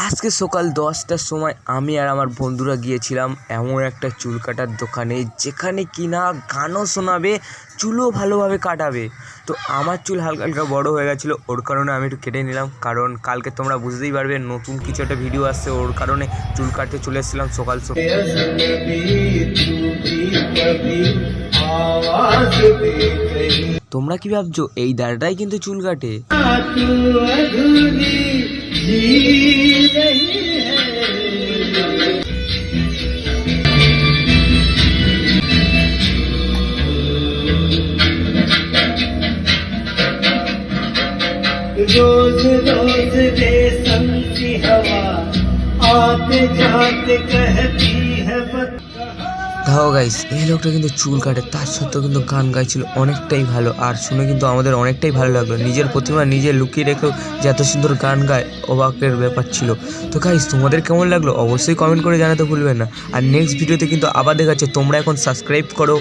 আজকে সকাল 10টার সময় আমি আর আমার বন্ধুরা গিয়েছিলাম এমন একটা চুল কাটার দোকানে, যেখানে কিনা গানও শোনাবে, চুলও ভালোভাবে কাটাবে। তো আমার চুল হালকা হালকা বড় হয়ে গেছিলো, ওর কারণে আমি একটু কেটে নিলাম, কারণ কালকে তোমরা বুঝতেই পারবে নতুন কিছু একটা ভিডিও আসছে, ওর কারণে চুল কাটতে চলে এসেছিলাম সকাল সকাল। তোমরা কি ভাবছো এই দাঁড়াটাই কিন্তু চুল কাটে? रोज रोज रेशम की हवा आते जाते कहती है দেখো গাইস, এই লোকটা কিন্তু চুল কাটে, তার সত্ত্বেও কিন্তু গান গাইছিল অনেকটাই ভালো, আর শুনে কিন্তু আমাদের অনেকটাই ভালো লাগলো। নিজের প্রতিভা নিজে লুকিয়ে রেখেও যে এত সুন্দর গান গায়, অবাকের ব্যাপার ছিল। তো গাইস, তোমাদের কেমন লাগলো অবশ্যই কমেন্ট করে জানাতে ভুলবেন না। আর নেক্সট ভিডিওতে কিন্তু আবার দেখাচ্ছে, তোমরা এখন সাবস্ক্রাইব করো।